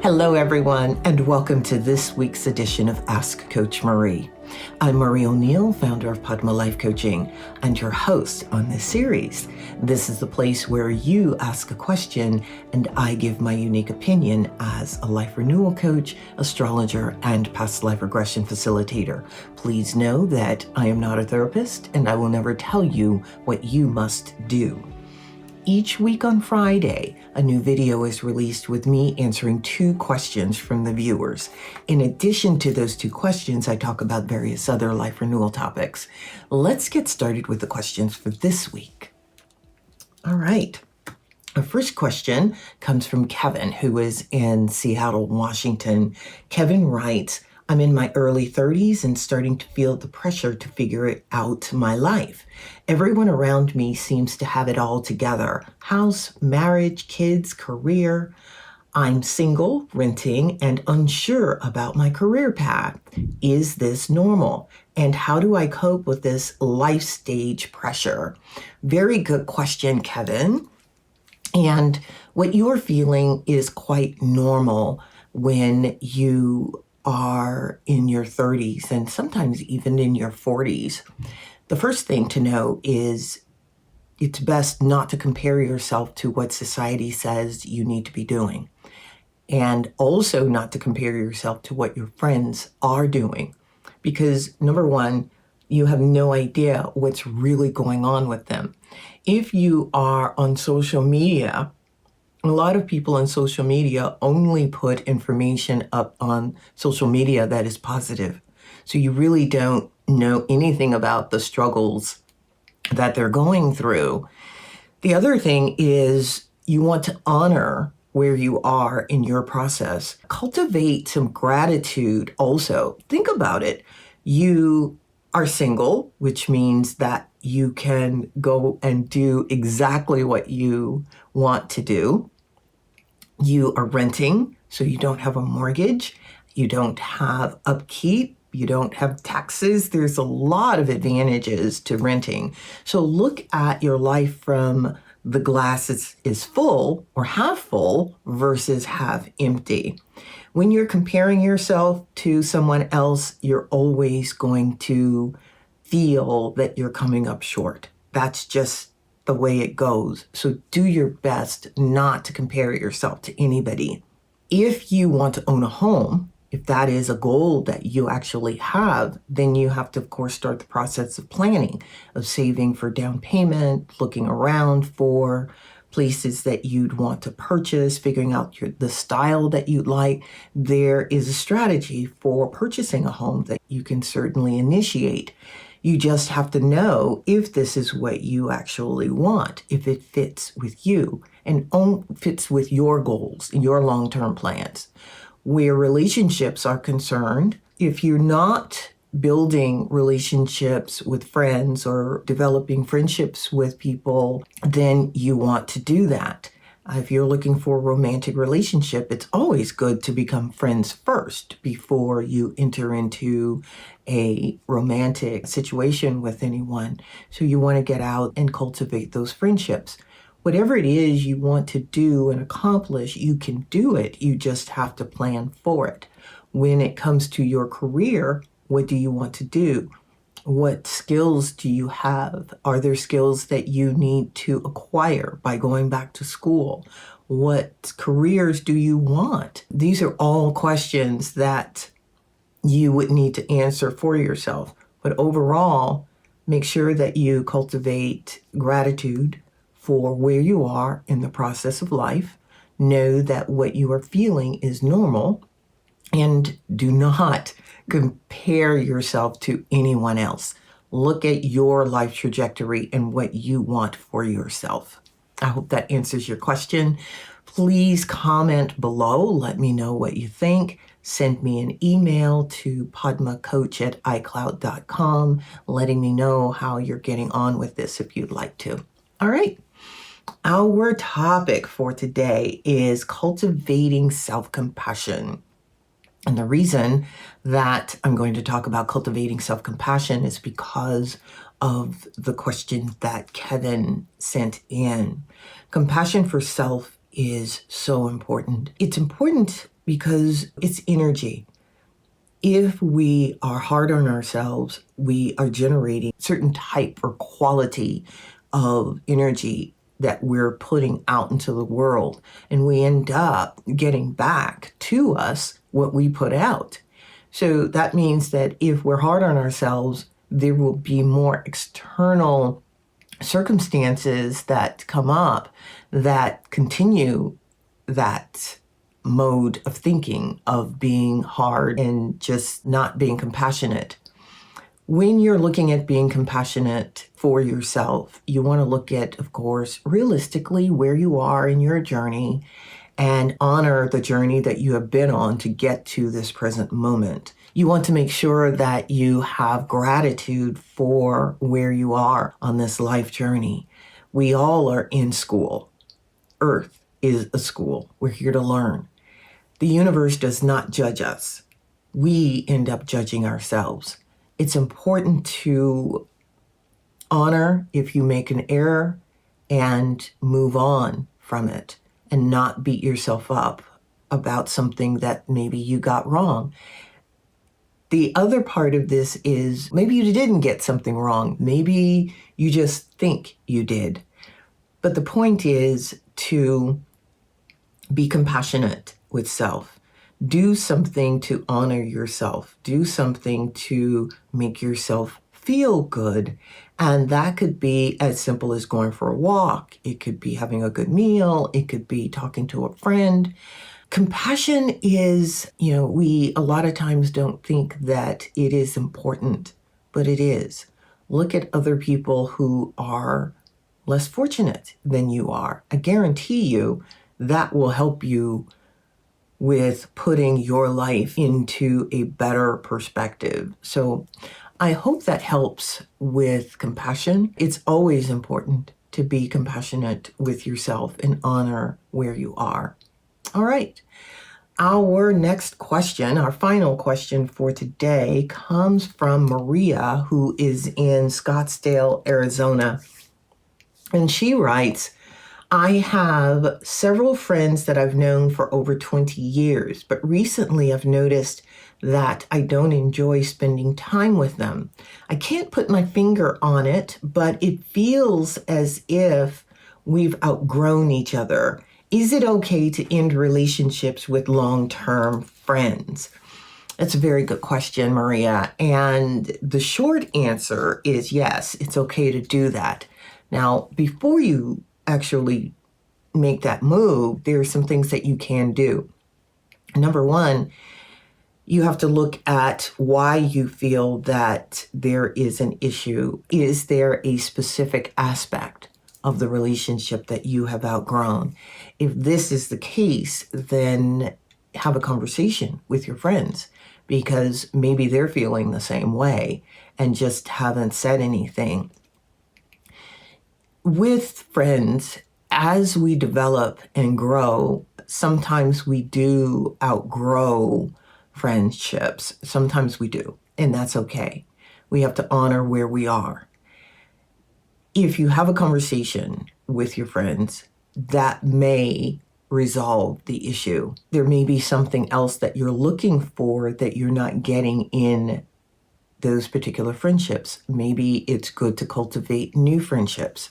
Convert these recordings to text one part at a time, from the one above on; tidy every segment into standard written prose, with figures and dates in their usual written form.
Hello, everyone, and welcome to this week's edition of Ask Coach Marie. I'm Marie O'Neill, founder of Padma Life Coaching, and your host on this series. This is the place where you ask a question and I give my unique opinion as a life renewal coach, astrologer, and past life regression facilitator. Please know that I am not a therapist and I will never tell you what you must do. Each week on Friday, a new video is released with me answering 2 questions from the viewers. In addition to those 2 questions, I talk about various other life renewal topics. Let's get started with the questions for this week. All right. Our first question comes from Kevin, who is in Seattle, Washington. Kevin writes, I'm in my early 30s and starting to feel the pressure to figure out my life. Everyone around me seems to have it all together. House, marriage, kids, career. I'm single, renting, and unsure about my career path. Is this normal? And how do I cope with this life stage pressure? Very good question, Kevin. And what you're feeling is quite normal when you are in your 30s and sometimes even in your 40s. The first thing to know is it's best not to compare yourself to what society says you need to be doing. And also not to compare yourself to what your friends are doing. Because number one, you have no idea what's really going on with them. If you are on social media, a lot of people on social media only put information up on social media that is positive. So you really don't know anything about the struggles that they're going through. The other thing is you want to honor where you are in your process. Cultivate some gratitude also. Think about it. You are single, which means that you can go and do exactly what you want to do. You are renting, so you don't have a mortgage, you don't have upkeep, you don't have taxes. There's a lot of advantages to renting. So look at your life from the glass is full or half full versus half empty. When you're comparing yourself to someone else, you're always going to feel that you're coming up short. That's just the way it goes. So do your best not to compare yourself to anybody. If you want to own a home, if that is a goal that you actually have, then you have to, of course, start the process of planning, of saving for down payment, looking around for places that you'd want to purchase, figuring out the style that you'd like. There is a strategy for purchasing a home that you can certainly initiate. You just have to know if this is what you actually want, if it fits with you and fits with your goals and your long-term plans. Where relationships are concerned, if you're not building relationships with friends or developing friendships with people, then you want to do that. If you're looking for a romantic relationship, it's always good to become friends first before you enter into a romantic situation with anyone. So you want to get out and cultivate those friendships. Whatever it is you want to do and accomplish, you can do it. You just have to plan for it. When it comes to your career, what do you want to do? What skills do you have? Are there skills that you need to acquire by going back to school? What careers do you want? These are all questions that you would need to answer for yourself. But overall, make sure that you cultivate gratitude for where you are in the process of life. Know that what you are feeling is normal, and do not compare yourself to anyone else. Look at your life trajectory and what you want for yourself. I hope that answers your question. Please comment below. Let me know what you think. Send me an email to padmacoach@icloud.com, letting me know how you're getting on with this if you'd like to. All right. Our topic for today is cultivating self-compassion. And the reason that I'm going to talk about cultivating self-compassion is because of the question that Kevin sent in. Compassion for self is so important. It's important because it's energy. If we are hard on ourselves, we are generating certain type or quality of energy that we're putting out into the world, and we end up getting back to us what we put out. So that means that if we're hard on ourselves, there will be more external circumstances that come up that continue that mode of thinking, of being hard and just not being compassionate. When you're looking at being compassionate for yourself, you want to look at, of course, realistically where you are in your journey and honor the journey that you have been on to get to this present moment. You want to make sure that you have gratitude for where you are on this life journey. We all are in school. Earth is a school. We're here to learn. The universe does not judge us. We end up judging ourselves. It's important to honor if you make an error and move on from it and not beat yourself up about something that maybe you got wrong. The other part of this is maybe you didn't get something wrong. Maybe you just think you did. But the point is to be compassionate with self. Do something to honor yourself. Do something to make yourself feel good. And that could be as simple as going for a walk. It could be having a good meal. It could be talking to a friend. Compassion is, we a lot of times don't think that it is important, but it is. Look at other people who are less fortunate than you are. I guarantee you that will help you with putting your life into a better perspective. So I hope that helps with compassion. It's always important to be compassionate with yourself and honor where you are. All right. Our next question, our final question for today, comes from Maria, who is in Scottsdale, Arizona. And she writes, I have several friends that I've known for over 20 years, but recently I've noticed that I don't enjoy spending time with them. I can't put my finger on it, but it feels as if we've outgrown each other. Is it okay to end relationships with long-term friends? That's a very good question, Maria. And the short answer is yes, it's okay to do that. Now, before you actually make that move, there are some things that you can do. Number one, you have to look at why you feel that there is an issue. Is there a specific aspect of the relationship that you have outgrown? If this is the case, then have a conversation with your friends, because maybe they're feeling the same way and just haven't said anything. With friends, as we develop and grow, sometimes we do outgrow friendships. Sometimes we do, and that's okay. We have to honor where we are. If you have a conversation with your friends, that may resolve the issue. There may be something else that you're looking for that you're not getting in those particular friendships. Maybe it's good to cultivate new friendships.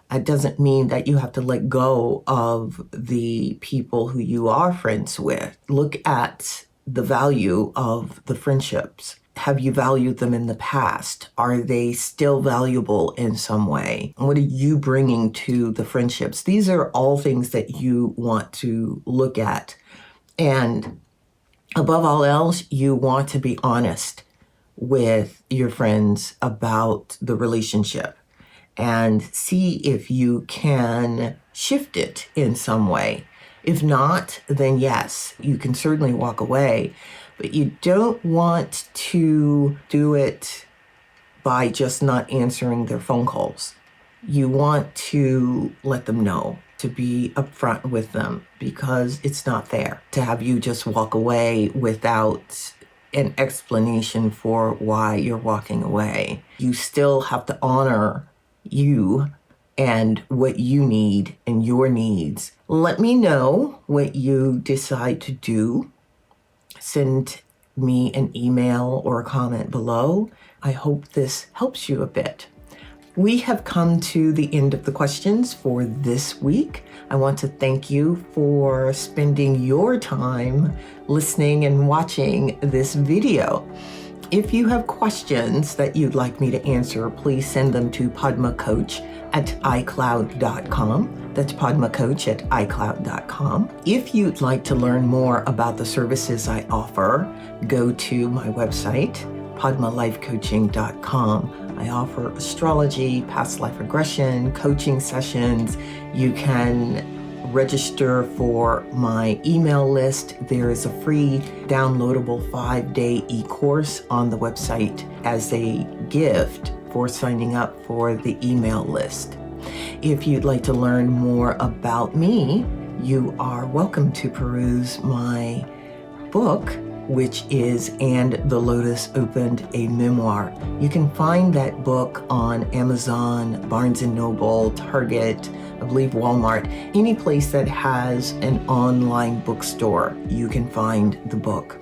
It doesn't mean that you have to let go of the people who you are friends with. Look at the value of the friendships. Have you valued them in the past? Are they still valuable in some way? What are you bringing to the friendships? These are all things that you want to look at. And above all else, you want to be honest with your friends about the relationship and see if you can shift it in some way. If not, then yes, you can certainly walk away, but you don't want to do it by just not answering their phone calls. You want to let them know, to be upfront with them, because it's not fair to have you just walk away without an explanation for why you're walking away. You still have to honor you and what you need and your needs. Let me know what you decide to do send me an email or a comment below. I hope this helps you a bit. We have come to the end of the questions for this week. I want to thank you for spending your time listening and watching this video. If you have questions that you'd like me to answer, please send them to padmacoach@icloud.com. That's padmacoach@icloud.com. If you'd like to learn more about the services I offer, go to my website, padmalifecoaching.com. I offer astrology, past life regression, coaching sessions. You can register for my email list. There is a free downloadable 5-day e-course on the website as a gift for signing up for the email list. If you'd like to learn more about me, you are welcome to peruse my book, which is And the Lotus Opened, a Memoir. You can find that book on Amazon, Barnes & Noble, Target, I believe Walmart, any place that has an online bookstore, you can find the book.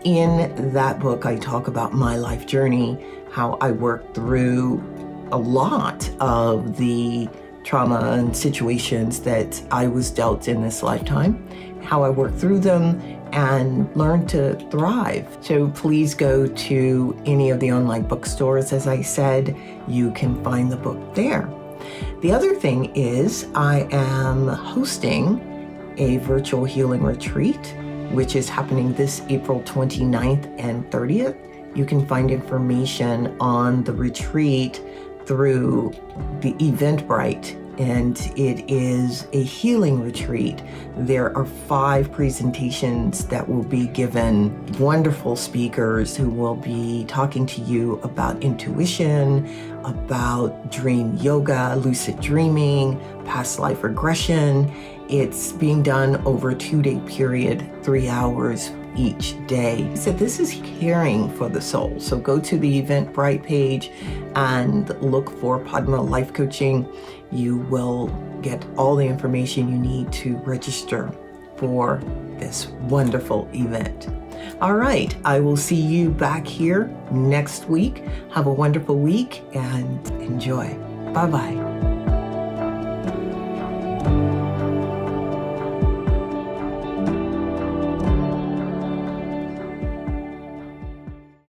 In that book, I talk about my life journey, how I worked through a lot of the trauma and situations that I was dealt in this lifetime, how I worked through them and learned to thrive. So please go to any of the online bookstores. As I said, you can find the book there. The other thing is I am hosting a virtual healing retreat, which is happening this April 29th and 30th. You can find information on the retreat through the Eventbrite, and it is a healing retreat. There are 5 presentations that will be given, wonderful speakers who will be talking to you about intuition, about dream yoga, lucid dreaming, past life regression. It's being done over a 2-day period, 3 hours each day. So this is caring for the soul. So go to the Eventbrite page and look for Padma Life Coaching. You will get all the information you need to register for this wonderful event. All right, I will see you back here next week. Have a wonderful week and enjoy. Bye-bye.